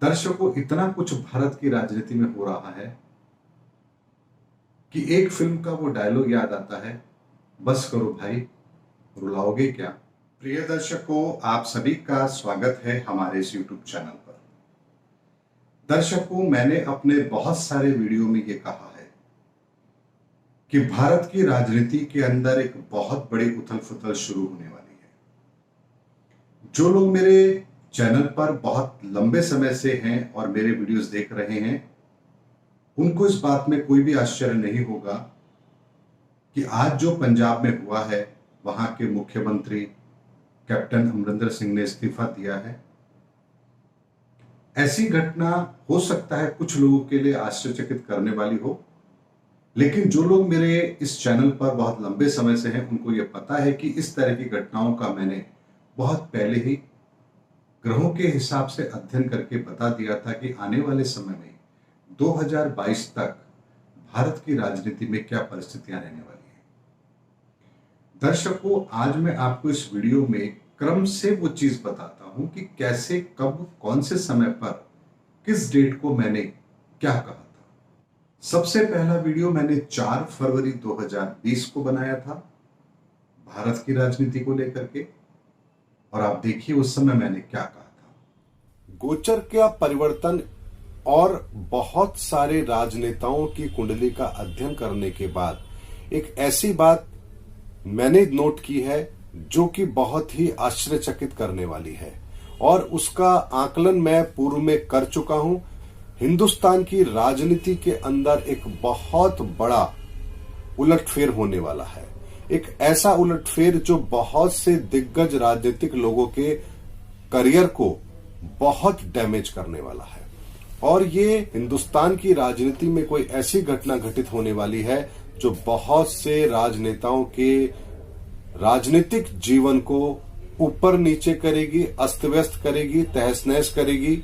दर्शकों, इतना कुछ भारत की राजनीति में हो रहा है कि एक फिल्म का वो डायलॉग याद आता है, बस करो भाई, रुलाओगे क्या। प्रिय दर्शकों, आप सभी का स्वागत है हमारे इस YouTube चैनल पर। दर्शकों, मैंने अपने बहुत सारे वीडियो में ये कहा है कि भारत की राजनीति के अंदर एक बहुत बड़ी उथल पुथल शुरू होने वाली है। जो लोग मेरे चैनल पर बहुत लंबे समय से हैं और मेरे वीडियोस देख रहे हैं, उनको इस बात में कोई भी आश्चर्य नहीं होगा कि आज जो पंजाब में हुआ है, वहां के मुख्यमंत्री कैप्टन अमरिंदर सिंह ने इस्तीफा दिया है। ऐसी घटना हो सकता है कुछ लोगों के लिए आश्चर्यचकित करने वाली हो, लेकिन जो लोग मेरे इस चैनल पर बहुत लंबे समय से हैं, उनको यह पता है कि इस तरह की घटनाओं का मैंने बहुत पहले ही ग्रहों के हिसाब से अध्ययन करके बता दिया था कि आने वाले समय में 2022 तक भारत की राजनीति में क्या परिस्थितियां रहने वाली हैं। दर्शकों, आज मैं आपको इस वीडियो में क्रम से वो चीज बताता हूं कि कैसे, कब, कौन से समय पर, किस डेट को मैंने क्या कहा था। सबसे पहला वीडियो मैंने 4 फरवरी 2020 को बनाया था भारत की राजनीति को लेकर के, और आप देखिए उस समय मैंने क्या कहा था। गोचर का परिवर्तन और बहुत सारे राजनेताओं की कुंडली का अध्ययन करने के बाद एक ऐसी बात मैंने नोट की है जो कि बहुत ही आश्चर्यचकित करने वाली है, और उसका आकलन मैं पूर्व में कर चुका हूं। हिंदुस्तान की राजनीति के अंदर एक बहुत बड़ा उलटफेर होने वाला है। एक ऐसा उलटफेर जो बहुत से दिग्गज राजनीतिक लोगों के करियर को बहुत डैमेज करने वाला है, और ये हिंदुस्तान की राजनीति में कोई ऐसी घटना घटित होने वाली है जो बहुत से राजनेताओं के राजनीतिक जीवन को ऊपर नीचे करेगी, अस्त व्यस्त करेगी, तहस नहस करेगी।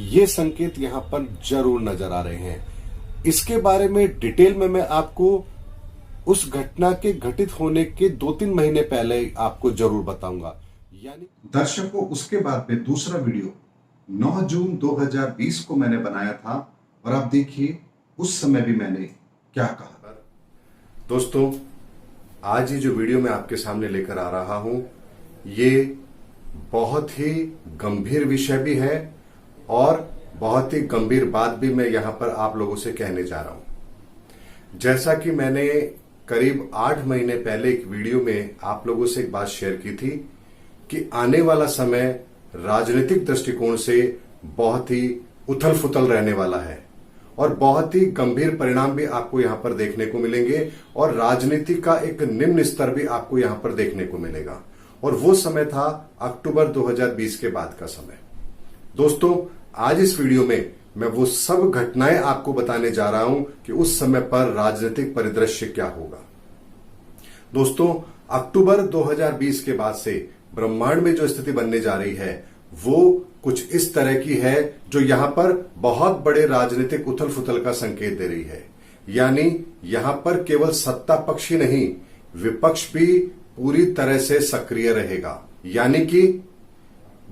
ये संकेत यहां पर जरूर नजर आ रहे हैं। इसके बारे में डिटेल में मैं आपको उस घटना के घटित होने के 2-3 महीने पहले आपको जरूर बताऊंगा। यानी दर्शकों, उसके बाद में दूसरा वीडियो 9 जून 2020 को मैंने बनाया था, और आप देखिए उस समय भी मैंने क्या कहा। दोस्तों, आज ये जो वीडियो मैं आपके सामने लेकर आ रहा हूं, ये बहुत ही गंभीर विषय भी है और बहुत ही गंभीर बात भी मैं यहां पर आप लोगों से कहने जा रहा हूं। जैसा कि मैंने करीब 8 महीने पहले एक वीडियो में आप लोगों से एक बात शेयर की थी कि आने वाला समय राजनीतिक दृष्टिकोण से बहुत ही उथल फुथल रहने वाला है और बहुत ही गंभीर परिणाम भी आपको यहां पर देखने को मिलेंगे, और राजनीति का एक निम्न स्तर भी आपको यहां पर देखने को मिलेगा। और वो समय था अक्टूबर 2020 के बाद का समय। दोस्तों, आज इस वीडियो में मैं वो सब घटनाएं आपको बताने जा रहा हूं कि उस समय पर राजनीतिक परिदृश्य क्या होगा। दोस्तों, अक्टूबर 2020 के बाद से ब्रह्मांड में जो स्थिति बनने जा रही है वो कुछ इस तरह की है जो यहां पर बहुत बड़े राजनीतिक उथल फुथल का संकेत दे रही है। यानी यहां पर केवल सत्ता पक्ष ही नहीं, विपक्ष भी पूरी तरह से सक्रिय रहेगा। यानी कि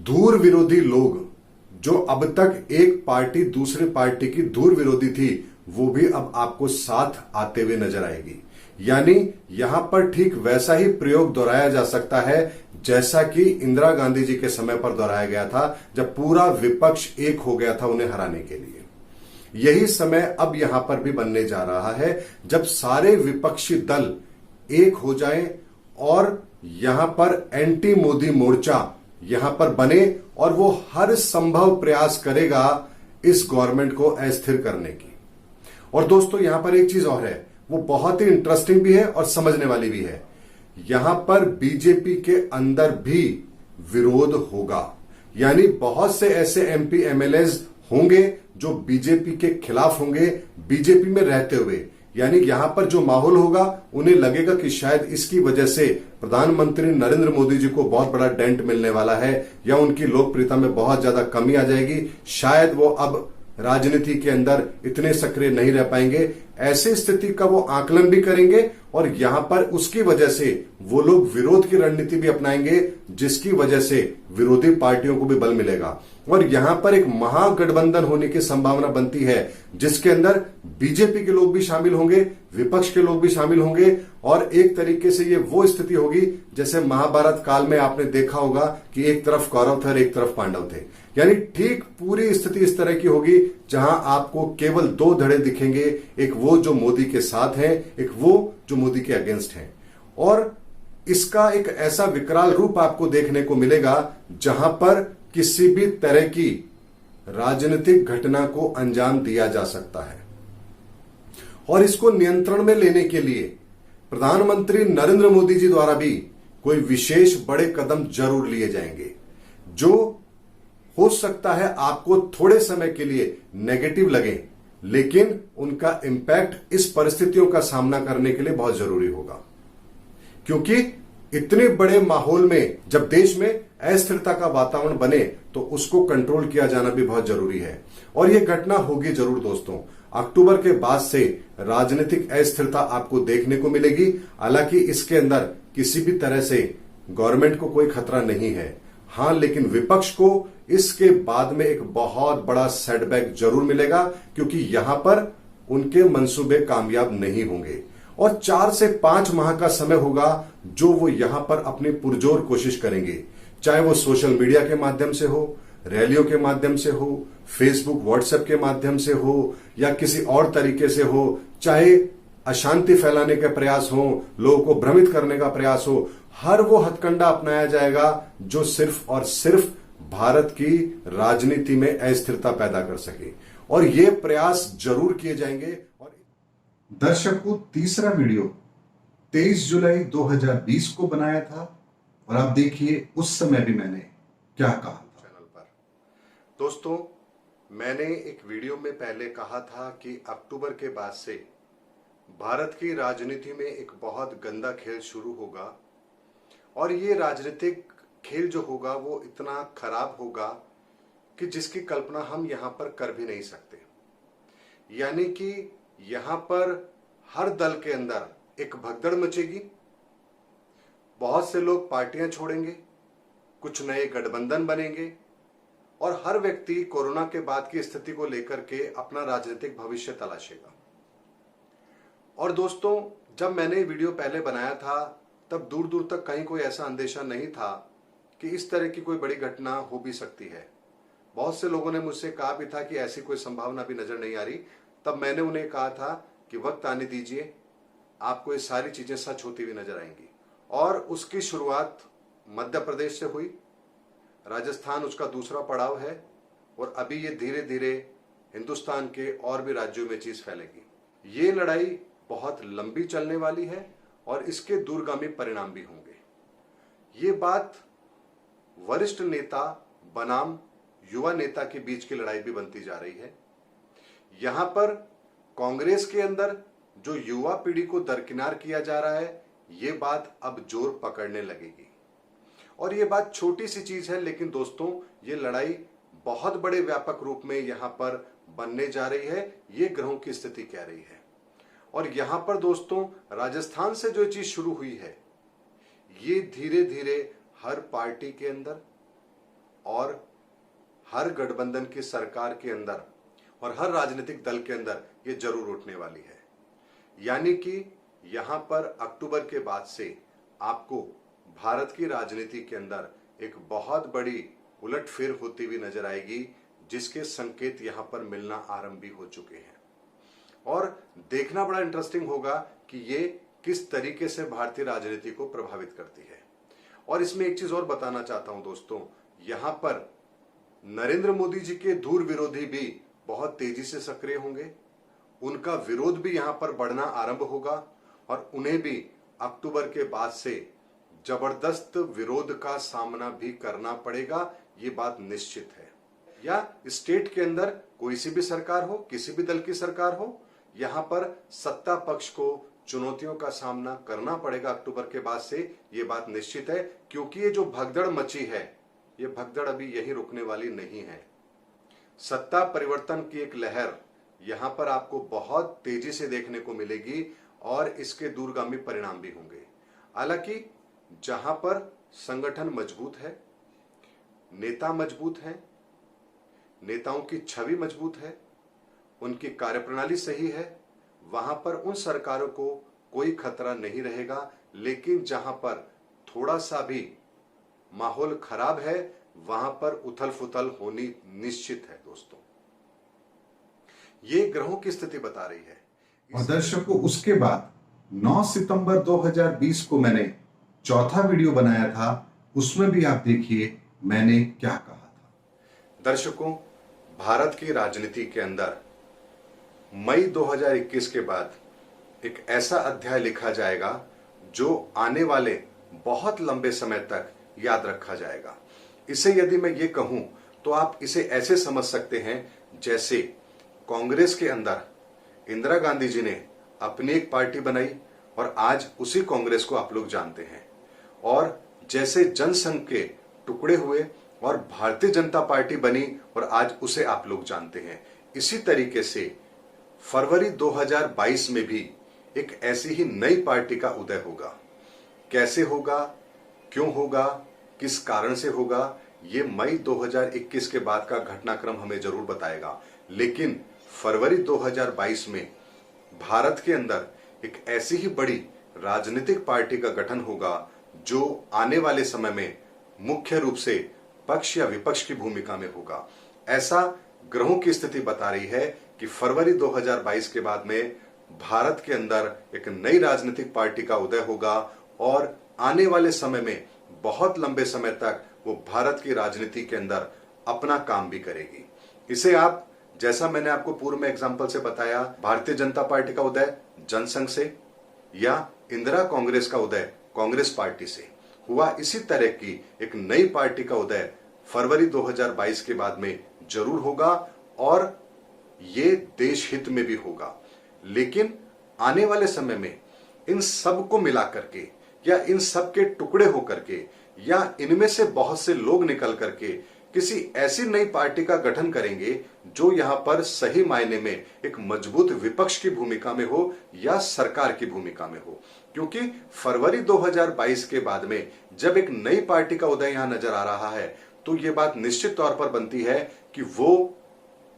धूर विरोधी लोग, जो अब तक एक पार्टी दूसरी पार्टी की धूर विरोधी थी, वो भी अब आपको साथ आते हुए नजर आएगी। यानी यहां पर ठीक वैसा ही प्रयोग दोहराया जा सकता है जैसा कि इंदिरा गांधी जी के समय पर दोहराया गया था, जब पूरा विपक्ष एक हो गया था उन्हें हराने के लिए। यही समय अब यहां पर भी बनने जा रहा है, जब सारे विपक्षी दल एक हो जाएं और यहां पर एंटी मोदी मोर्चा यहां पर बने, और वो हर संभव प्रयास करेगा इस गवर्नमेंट को अस्थिर करने की। और दोस्तों, यहां पर एक चीज और है, वो बहुत ही इंटरेस्टिंग भी है और समझने वाली भी है। यहां पर बीजेपी के अंदर भी विरोध होगा। यानी बहुत से ऐसे एमपी एमएलएज होंगे जो बीजेपी के खिलाफ होंगे, बीजेपी में रहते हुए। यानी यहां पर जो माहौल होगा, उन्हें लगेगा कि शायद इसकी वजह से प्रधानमंत्री नरेंद्र मोदी जी को बहुत बड़ा डेंट मिलने वाला है, या उनकी लोकप्रियता में बहुत ज्यादा कमी आ जाएगी। शायद वो अब राजनीति के अंदर इतने सक्रिय नहीं रह पाएंगे। ऐसी स्थिति का वो आकलन भी करेंगे और यहां पर उसकी वजह से वो लोग विरोध की रणनीति भी अपनाएंगे, जिसकी वजह से विरोधी पार्टियों को भी बल मिलेगा और यहां पर एक महागठबंधन होने की संभावना बनती है, जिसके अंदर बीजेपी के लोग भी शामिल होंगे, विपक्ष के लोग भी शामिल होंगे और एक तरीके से ये वो स्थिति होगी जैसे महाभारत काल में आपने देखा होगा कि एक तरफ कौरव थे और एक तरफ पांडव थे। यानी ठीक पूरी स्थिति इस तरह की होगी जहां आपको केवल दो धड़े दिखेंगे, एक वो जो मोदी के साथ हैं, एक वो जो मोदी के अगेंस्ट हैं। और इसका एक ऐसा विकराल रूप आपको देखने को मिलेगा जहां पर किसी भी तरह की राजनीतिक घटना को अंजाम दिया जा सकता है। और इसको नियंत्रण में लेने के लिए प्रधानमंत्री नरेंद्र मोदी जी द्वारा भी कोई विशेष बड़े कदम जरूर लिए जाएंगे, जो हो सकता है आपको थोड़े समय के लिए नेगेटिव लगे, लेकिन उनका इंपैक्ट इस परिस्थितियों का सामना करने के लिए बहुत जरूरी होगा। क्योंकि इतने बड़े माहौल में जब देश में अस्थिरता का वातावरण बने तो उसको कंट्रोल किया जाना भी बहुत जरूरी है और यह घटना होगी जरूर दोस्तों। अक्टूबर के बाद से राजनीतिक अस्थिरता आपको देखने को मिलेगी। हालांकि इसके अंदर किसी भी तरह से गवर्नमेंट को कोई खतरा नहीं है, हां, लेकिन विपक्ष को इसके बाद में एक बहुत बड़ा सेटबैक जरूर मिलेगा, क्योंकि यहां पर उनके मंसूबे कामयाब नहीं होंगे और 4 से 5 माह का समय होगा जो वो यहां पर अपनी पुरजोर कोशिश करेंगे, चाहे वो सोशल मीडिया के माध्यम से हो, रैलियों के माध्यम से हो, फेसबुक व्हाट्सएप के माध्यम से हो या किसी और तरीके से हो, चाहे अशांति फैलाने के प्रयास हो, लोगों को भ्रमित करने का प्रयास हो, हर वो हथकंडा अपनाया जाएगा जो सिर्फ और सिर्फ भारत की राजनीति में अस्थिरता पैदा कर सके और ये प्रयास जरूर किए जाएंगे। और दर्शकों, तीसरा वीडियो 23 जुलाई 2020 को बनाया था और आप देखिए उस समय भी मैंने क्या कहा था चैनल पर। दोस्तों, मैंने एक वीडियो में पहले कहा था कि अक्टूबर के बाद से भारत की राजनीति में एक बहुत गंदा खेल शुरू होगा और ये राजनीतिक खेल जो होगा वो इतना खराब होगा कि जिसकी कल्पना हम यहां पर कर भी नहीं सकते। यानी कि यहां पर हर दल के अंदर एक भगदड़ मचेगी, बहुत से लोग पार्टियां छोड़ेंगे, कुछ नए गठबंधन बनेंगे और हर व्यक्ति कोरोना के बाद की स्थिति को लेकर के अपना राजनीतिक भविष्य तलाशेगा। और दोस्तों, जब मैंने वीडियो पहले बनाया था तब दूर दूर तक कहीं कोई ऐसा अंदेशा नहीं था कि इस तरह की कोई बड़ी घटना हो भी सकती है। बहुत से लोगों ने मुझसे कहा भी था कि ऐसी कोई संभावना भी नजर नहीं आ रही। तब मैंने उन्हें कहा था कि वक्त आने दीजिए, आपको ये सारी चीजें सच होती हुई नजर आएंगी। और उसकी शुरुआत मध्य प्रदेश से हुई, राजस्थान उसका दूसरा पड़ाव है और अभी ये धीरे धीरे हिंदुस्तान के और भी राज्यों में चीज फैलेगी। ये लड़ाई बहुत लंबी चलने वाली है और इसके दूरगामी परिणाम भी होंगे। ये बात वरिष्ठ नेता बनाम युवा नेता के बीच की लड़ाई भी बनती जा रही है। यहां पर कांग्रेस के अंदर जो युवा पीढ़ी को दरकिनार किया जा रहा है, ये बात अब जोर पकड़ने लगेगी। और ये बात छोटी सी चीज है, लेकिन दोस्तों ये लड़ाई बहुत बड़े व्यापक रूप में यहां पर बनने जा रही है। ये ग्रहों की स्थिति कह रही है। और यहां पर दोस्तों राजस्थान से जो चीज शुरू हुई है, ये धीरे धीरे हर पार्टी के अंदर और हर गठबंधन की सरकार के अंदर और हर राजनीतिक दल के अंदर ये जरूर उठने वाली है। यानी कि यहां पर अक्टूबर के बाद से आपको भारत की राजनीति के अंदर एक बहुत बड़ी उलटफेर होती हुई नजर आएगी, जिसके संकेत यहां पर मिलना आरंभ भी हो चुके हैं। और देखना बड़ा इंटरेस्टिंग होगा कि ये किस तरीके से भारतीय राजनीति को प्रभावित करती है। और इसमें एक चीज और बताना चाहता हूं दोस्तों, यहां पर नरेंद्र मोदी जी के दूर विरोधी भी बहुत तेजी से सक्रिय होंगे। उनका विरोध भी यहां पर बढ़ना आरंभ होगा और उन्हें भी अक्टूबर के बाद से जबरदस्त विरोध का सामना भी करना पड़ेगा, ये बात निश्चित है। या स्टेट के अंदर कोई सी भी सरकार हो, किसी भी दल की सरकार हो, यहां पर सत्ता पक्ष को चुनौतियों का सामना करना पड़ेगा अक्टूबर के बाद से, ये बात निश्चित है। क्योंकि ये जो भगदड़ मची है, ये भगदड़ अभी यही रुकने वाली नहीं है। सत्ता परिवर्तन की एक लहर यहां पर आपको बहुत तेजी से देखने को मिलेगी और इसके दूरगामी परिणाम भी होंगे। हालांकि जहां पर संगठन मजबूत है, नेता मजबूत हैं, नेताओं की छवि मजबूत है, उनकी कार्यप्रणाली सही है, वहां पर उन सरकारों को कोई खतरा नहीं रहेगा। लेकिन जहां पर थोड़ा सा भी माहौल खराब है, वहां पर उथल पुथल होनी निश्चित है दोस्तों। ये ग्रहों की स्थिति बता रही है। और दर्शकों, उसके बाद 9 सितंबर 2020 को मैंने चौथा वीडियो बनाया था, उसमें भी आप देखिए मैंने क्या कहा था। दर्शकों, भारत की राजनीति के अंदर मई 2021 के बाद एक ऐसा अध्याय लिखा जाएगा जो आने वाले बहुत लंबे समय तक याद रखा जाएगा। इसे यदि मैं ये कहूं तो आप इसे ऐसे समझ सकते हैं जैसे कांग्रेस के अंदर इंदिरा गांधी जी ने अपनी एक पार्टी बनाई और आज उसी कांग्रेस को आप लोग जानते हैं, और जैसे जनसंघ के टुकड़े हुए और भारतीय जनता पार्टी बनी और आज उसे आप लोग जानते हैं। इसी तरीके से फरवरी 2022 में भी एक ऐसी ही नई पार्टी का उदय होगा। कैसे होगा, क्यों होगा, किस कारण से होगा, ये मई 2021 के बाद का घटनाक्रम हमें जरूर बताएगा। लेकिन फरवरी 2022 में भारत के अंदर एक ऐसी ही बड़ी राजनीतिक पार्टी का गठन होगा जो आने वाले समय में मुख्य रूप से पक्ष या विपक्ष की भूमिका में होगा। ऐसा ग्रहों की स्थिति बता रही है कि फरवरी 2022 के बाद में भारत के अंदर एक नई राजनीतिक पार्टी का उदय होगा और आने वाले समय में बहुत लंबे समय तक वो भारत की राजनीति के अंदर अपना काम भी करेगी। इसे आप, जैसा मैंने आपको पूर्व में एग्जाम्पल से बताया, भारतीय जनता पार्टी का उदय जनसंघ से या इंदिरा कांग्रेस का उदय कांग्रेस पार्टी से हुआ, इसी तरह की एक नई पार्टी का उदय फरवरी 2022 के बाद में जरूर होगा और ये देश हित में भी होगा। लेकिन आने वाले समय में इन सब को मिला करके या इन सब के टुकड़े होकर के या इनमें से बहुत से लोग निकल करके किसी ऐसी नई पार्टी का गठन करेंगे जो यहां पर सही मायने में एक मजबूत विपक्ष की भूमिका में हो या सरकार की भूमिका में हो। क्योंकि फरवरी 2022 के बाद में जब एक नई पार्टी का उदय यहां नजर आ रहा है तो यह बात निश्चित तौर पर बनती है कि वो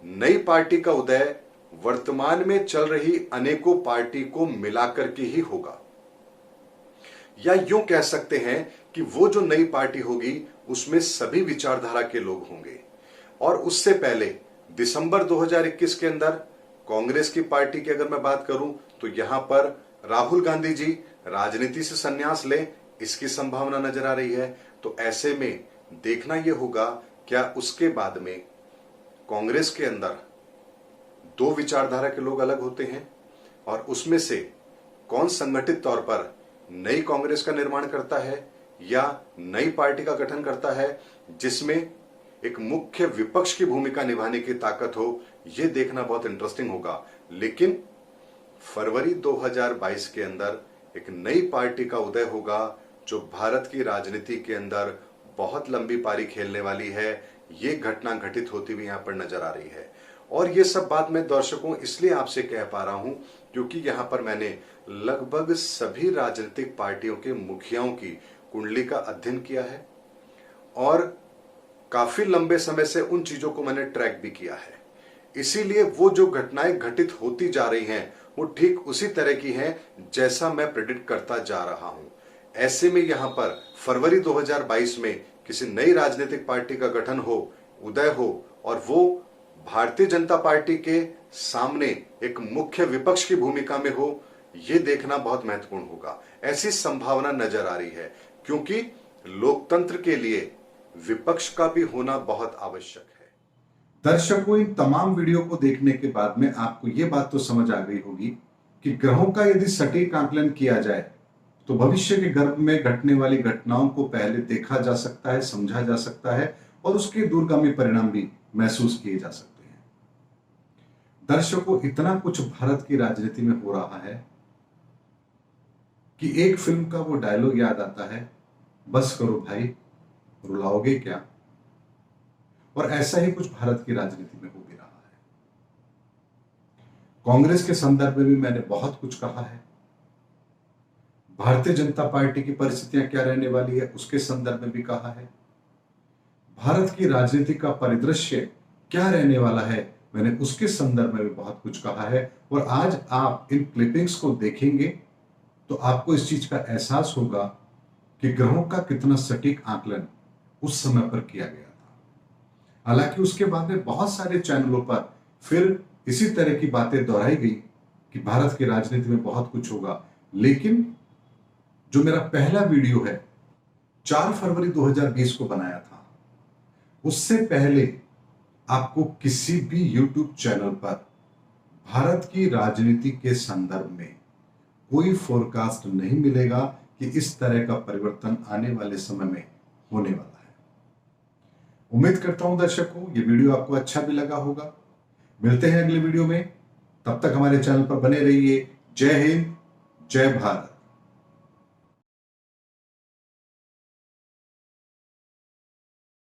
नई पार्टी का उदय वर्तमान में चल रही अनेकों पार्टी को मिलाकर के ही होगा, या यूं कह सकते हैं कि वो जो नई पार्टी होगी उसमें सभी विचारधारा के लोग होंगे। और उससे पहले दिसंबर 2021 के अंदर कांग्रेस की पार्टी की अगर मैं बात करूं तो यहां पर राहुल गांधी जी राजनीति से संन्यास लें, इसकी संभावना नजर आ रही है। तो ऐसे में देखना यह होगा क्या उसके बाद में कांग्रेस के अंदर दो विचारधारा के लोग अलग होते हैं और उसमें से कौन संगठित तौर पर नई कांग्रेस का निर्माण करता है या नई पार्टी का गठन करता है जिसमें एक मुख्य विपक्ष की भूमिका निभाने की ताकत हो, यह देखना बहुत इंटरेस्टिंग होगा। लेकिन फरवरी 2022 के अंदर एक नई पार्टी का उदय होगा जो भारत की राजनीति के अंदर बहुत लंबी पारी खेलने वाली है। ये घटना घटित होती हुई यहां पर नजर आ रही है और ये सब बात मैं दर्शकों इसलिए आपसे कह पा रहा हूं क्योंकि यहां पर मैंने लगभग सभी राजनीतिक पार्टियों के मुखियाओं की कुंडली का अध्ययन किया है और काफी लंबे समय से उन चीजों को मैंने ट्रैक भी किया है। इसीलिए वो जो घटनाएं घटित होती जा रही हैं वो ठीक उसी तरह की हैं जैसा मैं प्रेडिक्ट करता जा रहा हूं। ऐसे में यहां पर फरवरी 2022 में किसी नई राजनीतिक पार्टी का गठन हो, उदय हो और वो भारतीय जनता पार्टी के सामने एक मुख्य विपक्ष की भूमिका में हो, यह देखना बहुत महत्वपूर्ण होगा। ऐसी संभावना नजर आ रही है क्योंकि लोकतंत्र के लिए विपक्ष का भी होना बहुत आवश्यक है। दर्शकों, इन तमाम वीडियो को देखने के बाद में आपको यह बात तो समझ आ गई होगी कि ग्रहों का यदि सटीक आकलन किया जाए तो भविष्य के गर्भ में घटने वाली घटनाओं को पहले देखा जा सकता है, समझा जा सकता है और उसके दूरगामी परिणाम भी महसूस किए जा सकते हैं। दर्शकों, इतना कुछ भारत की राजनीति में हो रहा है कि एक फिल्म का वो डायलॉग याद आता है, बस करो भाई, रुलाओगे क्या। और ऐसा ही कुछ भारत की राजनीति में हो भी रहा है। कांग्रेस के संदर्भ में भी मैंने बहुत कुछ कहा है। भारतीय जनता पार्टी की परिस्थितियां क्या रहने वाली है उसके संदर्भ में भी कहा है। भारत की राजनीति का परिदृश्य क्या रहने वाला है मैंने उसके संदर्भ में भी बहुत कुछ कहा है। और आज आप इन क्लिपिंग्स को देखेंगे तो आपको इस चीज का एहसास होगा कि ग्रहों का कितना सटीक आकलन उस समय पर किया गया था। हालांकि उसके बाद में बहुत सारे चैनलों पर फिर इसी तरह की बातें दोहराई गई कि भारत की राजनीति में बहुत कुछ होगा, लेकिन जो मेरा पहला वीडियो है 4 फरवरी 2020 को बनाया था, उससे पहले आपको किसी भी यूट्यूब चैनल पर भारत की राजनीति के संदर्भ में कोई फोरकास्ट नहीं मिलेगा कि इस तरह का परिवर्तन आने वाले समय में होने वाला है। उम्मीद करता हूं दर्शकों ये वीडियो आपको अच्छा भी लगा होगा। मिलते हैं अगले वीडियो में, तब तक हमारे चैनल पर बने रहिए। जय हिंद, जय भारत।